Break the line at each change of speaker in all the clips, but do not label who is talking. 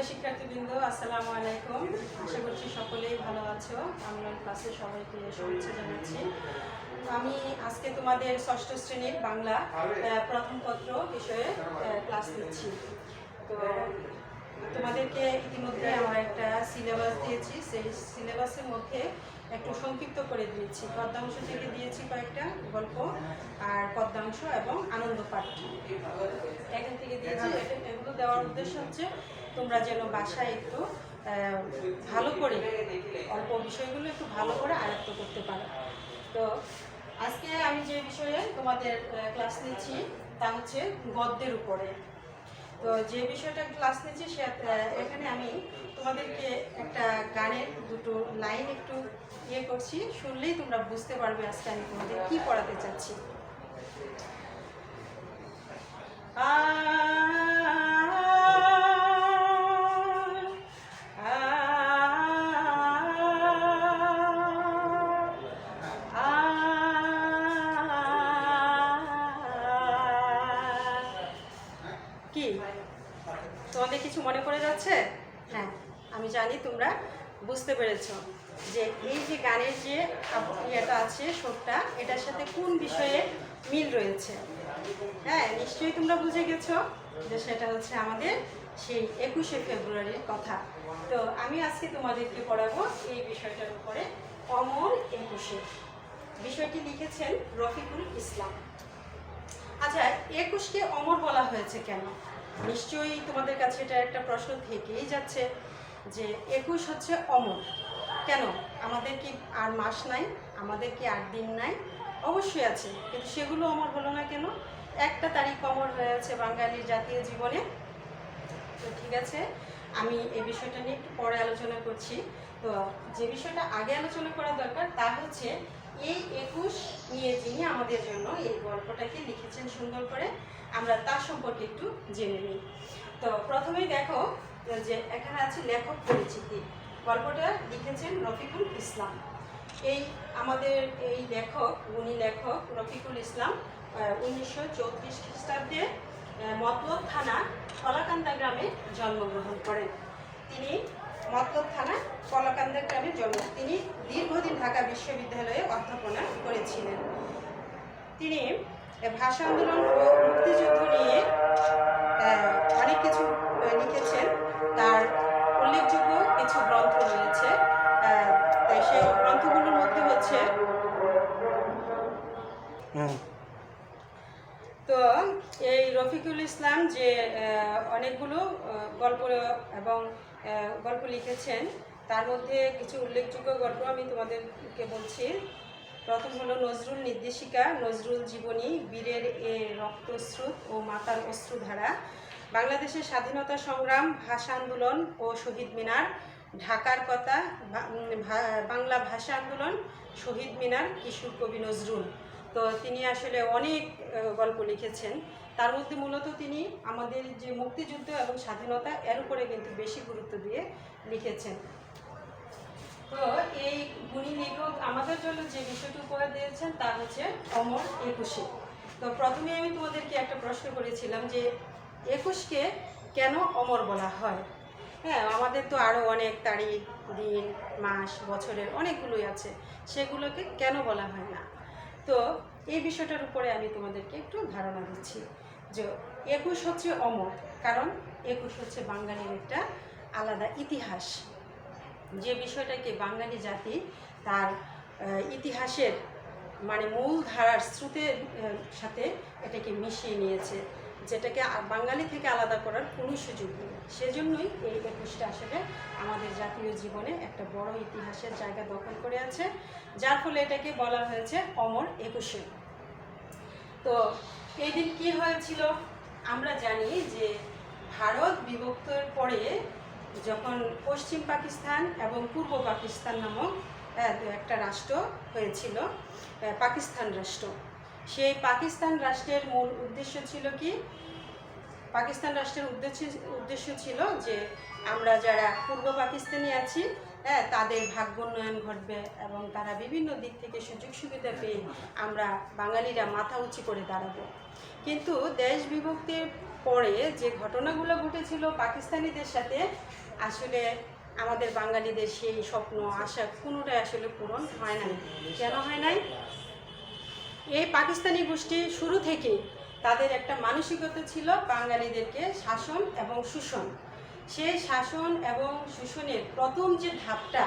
শিক্ষার্থীবৃন্দ, আসসালামু আলাইকুম। আশা করছি সকলেই ভালো আছো। অনলাইন ক্লাসে সবাইকে শুভেচ্ছা জানাচ্ছি। আমি আজকে তোমাদের ষষ্ঠ শ্রেণীর বাংলা প্রথম পত্র বিষয়ে ক্লাস নিচ্ছি। তো তোমাদেরকে ইতিমধ্যে আমার একটা সিলেবাস দিয়েছি, সেই সিলেবাসের মধ্যে একটু সংক্ষিপ্ত করে দিয়েছি। পদ্যাংশ থেকে দিয়েছি কয়েকটা গল্প আর পদ্যাংশ এবং আনন্দ পাঠ এখান থেকে দিয়েছি। এগুলো দেওয়ার উদ্দেশ্য হচ্ছে তোমরা যেন বাসায় একটু ভালো করে অল্প বিষয়গুলো একটু ভালো করে আয়ত্ত করতে পারো। তো আজকে আমি যে বিষয়ে তোমাদের ক্লাস নিচ্ছি তা হচ্ছে গদ্যের উপরে। তো যে বিষয়টা ক্লাস নিচ্ছি এখানে আমি তোমাদেরকে একটা গানের দুটো লাইন একটু করছি, শুনলেই তোমরা বুঝতে পারবে আজকে আমি তোমাদের কি পড়াতে চাচ্ছি। কি তোমাদের কিছু মনে পড়ে যাচ্ছে? হ্যাঁ, আমি জানি তোমরা বুঝতে পেরেছ যে এই যে গানের যে ইয়েটা আছে, সুরটা, এটার সাথে কোন বিষয়ে মিল রয়েছে। হ্যাঁ, নিশ্চয়ই তোমরা বুঝে গেছো যে সেটা হচ্ছে আমাদের সেই 21শে ফেব্রুয়ারির কথা। তো আমি আজকে তোমাদেরকে পড়াবো এই বিষয়টার উপরে, অমর 21শে। বিষয়টি লিখেছেন রফিকুল ইসলাম। আচ্ছা, 21কে অমর বলা হয়েছে কেন? নিশ্চয়ই তোমাদের কাছে এটা একটা প্রশ্ন থেকেই যাচ্ছে যে 21 হচ্ছে অমর কেন? আমাদের কি আর মাস নাই? আমাদের কি আর দিন নাই? অবশ্যই আছে, কিন্তু সেগুলো অমর হলো না কেন? একটা তারিখ অমর হয়ে আছে বাঙালির জাতীয় জীবনে। তো ঠিক আছে, আমি এই বিষয়টা নিয়ে একটু পরে আলোচনা করছি। তো যে বিষয়টা আগে আলোচনা করা দরকার তা হচ্ছে এই 21 নিয়ে যিনি আমাদের জন্য এই গল্পটাকে লিখেছেন সুন্দর করে, আমরা তার সম্পর্কে একটু জেনে নিই। তো প্রথমেই দেখো যে এখানে আছে লেখক পরিচিতি। গল্পটা লিখেছেন রফিকুল ইসলাম। এই আমাদের এই উনি লেখক রফিকুল ইসলাম 1934 খ্রিস্টাব্দে মতলব থানা কলাকান্দা গ্রামে জন্মগ্রহণ করেন। তিনি মতলব থানা কলাকান্দা গ্রামে তিনি দীর্ঘদিন ঢাকা বিশ্ববিদ্যালয়ে অধ্যাপনা করেছিলেন। তিনি ভাষা আন্দোলন ও মুক্তিযুদ্ধ নিয়ে অনেক কিছু লিখেছেন। তার উল্লেখযোগ্য কিছু গ্রন্থ রয়েছে। সেই গ্রন্থগুলোর মধ্যে হচ্ছে তো এই রফিকুল ইসলাম যে অনেকগুলো গল্প লিখেছেন, তার মধ্যে কিছু উল্লেখযোগ্য গল্প আমি তোমাদেরকে বলছি। প্রথম হলো নজরুল নির্দেশিকা, নজরুল জীবনী, বীরের এ রক্তস্রোত ও মাতার অশ্রুধারা, বাংলাদেশের স্বাধীনতা সংগ্রাম, ভাষা আন্দোলন ও শহীদ মিনার, ঢাকার কথা, বাংলা ভাষা আন্দোলন, শহীদ মিনার, কিশোর কবি নজরুল। তো তিনি আসলে অনেক গল্প লিখেছেন। তার মধ্যে মূলত তিনি আমাদের যে মুক্তিযুদ্ধ এবং স্বাধীনতা এর উপরে কিন্তু বেশি গুরুত্ব দিয়ে লিখেছেন। তো এই গুণী লেখক আমাদের জন্য যে বিষয়টি উপহার দিয়েছেন তা হচ্ছে অমর 21শে। তো প্রথমে আমি তোমাদেরকে একটা প্রশ্ন করেছিলাম যে 21কে কেন অমর বলা হয়। হ্যাঁ, আমাদের তো আরও অনেক তারিখ, দিন, মাস, বছরের অনেকগুলোই আছে, সেগুলোকে কেন বলা হয় না? তো এই বিষয়টার উপরে আমি তোমাদেরকে একটু ধারণা দিচ্ছি যে 21 হচ্ছে অমর কারণ 21 হচ্ছে বাঙালির একটা আলাদা ইতিহাস, যে বিষয়টাকে বাঙালি জাতি তার ইতিহাসের মানে মূল ধারার স্রোতের সাথে এটাকে মিশিয়ে নিয়েছে, যেটাকে বাঙালি থেকে আলাদা করার কোনো সুযোগ নেই। সেজন্যই এই 21টা আসলে আমাদের জাতীয় জীবনে একটা বড় ইতিহাসের জায়গা দখল করে আছে, যার ফলে এটাকে বলা হয়েছে অমর 21শে। তো এই দিন কী হয়েছিল? আমরা জানি যে ভারত বিভক্তের পরে যখন পশ্চিম পাকিস্তান এবং পূর্ব পাকিস্তান নামক একটা রাষ্ট্র হয়েছিল, পাকিস্তান রাষ্ট্র। সেই পাকিস্তান রাষ্ট্রের মূল উদ্দেশ্য ছিল কি? পাকিস্তান রাষ্ট্রের উদ্দেশ্য ছিল যে আমরা যারা পূর্ব পাকিস্তানি আছি তাদের ভাগ্যোন্নয়ন ঘটবে এবং তারা বিভিন্ন দিক থেকে সুযোগ সুবিধা পেয়ে আমরা বাঙালিরা মাথা উঁচু করে দাঁড়াবো। কিন্তু দেশ বিভক্তির পরে যে ঘটনাগুলো ঘটেছিল পাকিস্তানিদের সাথে, আসলে আমাদের বাঙালিদের সেই স্বপ্ন আশা কোনোটাই আসলে পূরণ হয় নাই। কেন হয় নাই? এই পাকিস্তানি গোষ্ঠী শুরু থেকে তাদের একটা মানসিকতা ছিল বাঙালিদেরকে শাসন এবং শোষণ। সেই শাসন এবং শোষণের প্রথম যে ধাপটা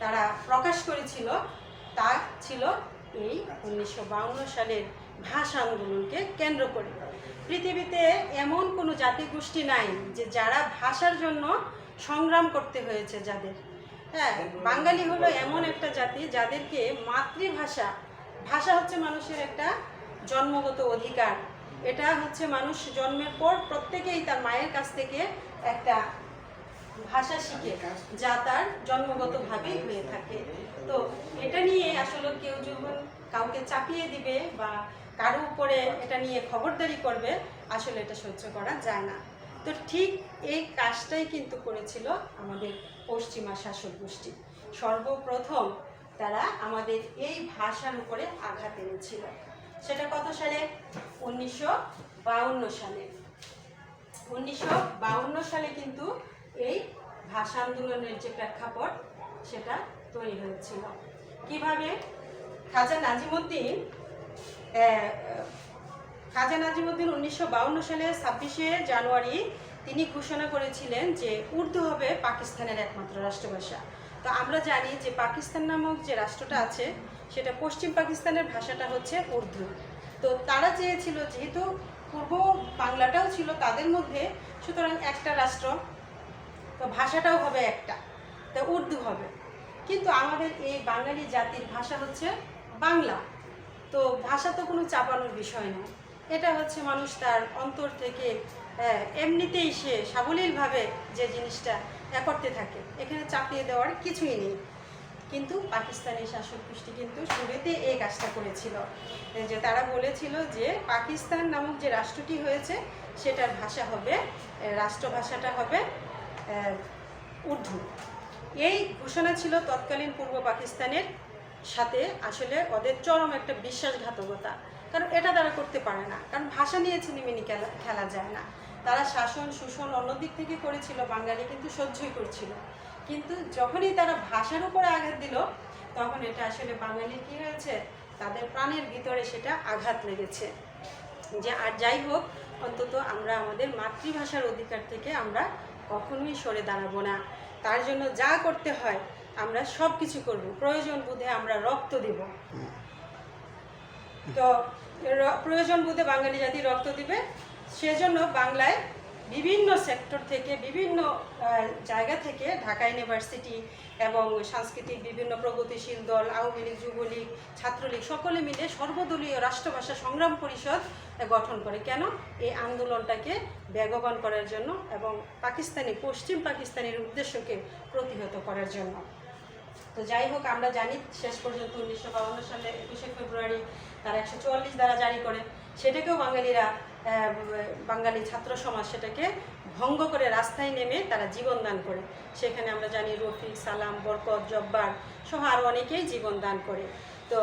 তারা প্রকাশ করেছিল তা ছিল এই 1952 সালের ভাষা আন্দোলনকে কেন্দ্র করে। পৃথিবীতে এমন কোনো জাতিগোষ্ঠী নাই যে যারা ভাষার জন্য সংগ্রাম করতে হয়েছে যাদের। হ্যাঁ, বাঙালি হলো এমন একটা জাতি যাদেরকে মাতৃভাষা, ভাষা হচ্ছে মানুষের একটা জন্মগত অধিকার। এটা হচ্ছে মানুষ জন্মের পর প্রত্যেকেই তার মায়ের কাছ থেকে একটা ভাষা শিখে, যা তার জন্মগতভাবেই হয়ে থাকে। তো এটা নিয়ে আসলে কেউ যখন কাউকে চাপিয়ে দিবে বা কারো উপরে এটা নিয়ে খবরদারি করবে, আসলে এটা সহ্য করা যায় না। তো ঠিক এই কাজটাই কিন্তু করেছিল আমাদের পশ্চিমা শাসক গোষ্ঠী। সর্বপ্রথম তারা আমাদের এই ভাষার উপরে আঘাত এনেছিল। সেটা কত সালে? 1952 সালে। 1952 সালে কিন্তু এই ভাষা আন্দোলনের যে প্রেক্ষাপট সেটা তৈরি হয়েছিল। কিভাবে? খাজা নাজিমুদ্দিন 1952 সালে 26শে জানুয়ারি তিনি ঘোষণা করেছিলেন যে উর্দু হবে পাকিস্তানের একমাত্র রাষ্ট্রভাষা। তো আমরা জানি যে পাকিস্তান নামক যে রাষ্ট্রটা আছে সেটা পশ্চিম পাকিস্তানের ভাষাটা হচ্ছে উর্দু। তো তারা চেয়েছিল যেহেতু পূর্ব বাংলাটাও ছিল তাদের মধ্যে, সুতরাং একটা রাষ্ট্র, তো ভাষাটাও হবে একটা, তো উর্দু হবে। কিন্তু আমাদের এই বাঙালি জাতির ভাষা হচ্ছে বাংলা। তো ভাষা তো কোনো চাপানোর বিষয় না, এটা হচ্ছে মানুষ তার অন্তর থেকে এমনিতেই সে সাবলীলভাবে যে জিনিসটা করতে থাকে, এখানে চাপিয়ে দেওয়ার কিছুই নেই। কিন্তু পাকিস্তানি শাসক গোষ্ঠী কিন্তু শুরুতে এই কাজটা করেছিল, যে তারা বলেছিল যে পাকিস্তান নামক যে রাষ্ট্রটি হয়েছে সেটার ভাষা হবে, রাষ্ট্রভাষাটা হবে উর্দু। এই ঘোষণা ছিল তৎকালীন পূর্ব পাকিস্তানের সাথে আসলে ওদের চরম একটা বিশ্বাসঘাতকতা, কারণ এটা তারা করতে পারে না, কারণ ভাষা নিয়ে ছিনিমিনি খেলা যায় না। তারা শাসন শোষণ অন্যদিক থেকে করেছিল, বাঙালি কিন্তু সহ্যই করছিল। কিন্তু যখনই তারা ভাষার উপরে আঘাত দিল তখন এটা আসলে বাঙালির কী হয়েছে, তাদের প্রাণের ভিতরে সেটা আঘাত লেগেছে যে আর যাই হোক, অন্তত আমরা আমাদের মাতৃভাষার অধিকার থেকে আমরা কখনোই সরে দাঁড়াবো না। তার জন্য যা করতে হয় আমরা সব কিছু করবো, প্রয়োজন বোধে আমরা রক্ত দেব। তো প্রয়োজন বোধে বাঙালি জাতি রক্ত দিবে। সেজন্য বাংলায় বিভিন্ন সেক্টর থেকে, বিভিন্ন জায়গা থেকে ঢাকা ইউনিভার্সিটি এবং সাংস্কৃতিক বিভিন্ন প্রগতিশীল দল, আওয়ামী লীগ, যুবলীগ, ছাত্রলীগ সকলে মিলে সর্বদলীয় রাষ্ট্রভাষা সংগ্রাম পরিষদ গঠন করে। কেন? এই আন্দোলনটাকে বেগবান করার জন্য এবং পশ্চিম পাকিস্তানের উদ্দেশ্যকে প্রতিহত করার জন্য। তো যাই হোক, আমরা জানি শেষ পর্যন্ত 1952 সালে 21শে ফেব্রুয়ারি তারা 144 ধারা জারি করে, সেটাকেও বাঙালি ছাত্র সমাজ সেটাকে ভঙ্গ করে রাস্তায় নেমে তারা জীবন দান করে। সেখানে আমরা জানি রফিক, সালাম, বরকত, জব্বার সহ আরও অনেকেই জীবন দান করে। তো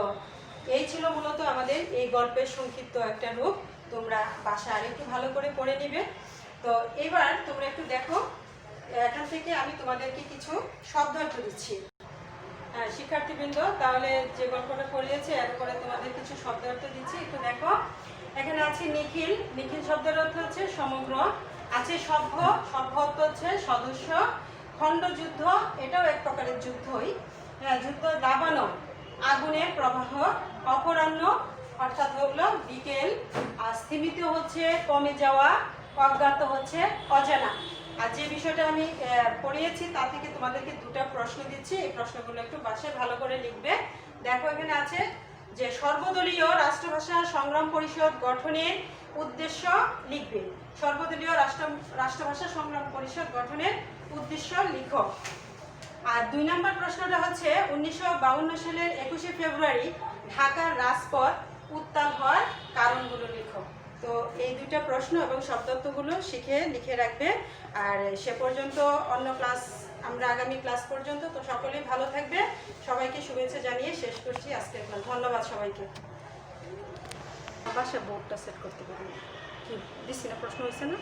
এই ছিল মূলত আমাদের এই গল্পের সংক্ষিপ্ত একটা রূপ। তোমরা বাসায় আরেকটু ভালো করে পড়ে নিবে। তো এবার তোমরা একটু দেখো, এখান থেকে আমি তোমাদেরকে কিছু শব্দার্থ দিচ্ছি। শিক্ষার্থীবৃন্দ, তাহলে যে গল্পটা পড়িয়েছে এরপরে তোমাদের কিছু শব্দার্থ দিচ্ছি, একটু দেখো। এখানে আছে নিখিল, নিখিল শব্দের অর্থ হচ্ছে সমগ্র। আছে সভ্য, সভ্য অর্থ হচ্ছে সদস্য। খণ্ডযুদ্ধ, এটাও এক প্রকারের যুদ্ধই। যুদ্ধ। দাবানো, আগুনের প্রবাহ। অপরাহ্ন অর্থাৎ হলো বিকেল। আর স্থিমিত হচ্ছে কমে যাওয়া। অজ্ঞাত হচ্ছে অজানা। আর যে বিষয়টা আমি পড়িয়েছি তা থেকে তোমাদেরকে দুটো প্রশ্ন দিচ্ছি, এই প্রশ্নগুলো একটু বাসায় ভালো করে লিখবে। দেখো, এখানে আছে যে সর্বদলীয় রাষ্ট্রভাষা সংগ্রাম পরিষদ গঠনের উদ্দেশ্য লিখবে। সর্বদলীয় রাষ্ট্রভাষা সংগ্রাম পরিষদ গঠনের উদ্দেশ্য লিখো। আর 2 নম্বর প্রশ্নটা হচ্ছে 1952 সালের 21শে ফেব্রুয়ারি ঢাকার রাজপথ উত্তাল হওয়ার কারণগুলো লিখো। তো এই দুইটা প্রশ্ন এবং শব্দার্থগুলো লিখে রাখবে। আর সে পর্যন্ত অন্য ক্লাস, আমরা আগামী ক্লাস পর্যন্ত, তো সকলেই ভালো থাকবে। সবাইকে শুভেচ্ছা জানিয়ে শেষ করছি আজকের ক্লাস। ধন্যবাদ সবাইকে। বাসায় বোর্ডটা সেট করতে পারি কি দিচ্ছি না, প্রশ্ন হয়েছে না?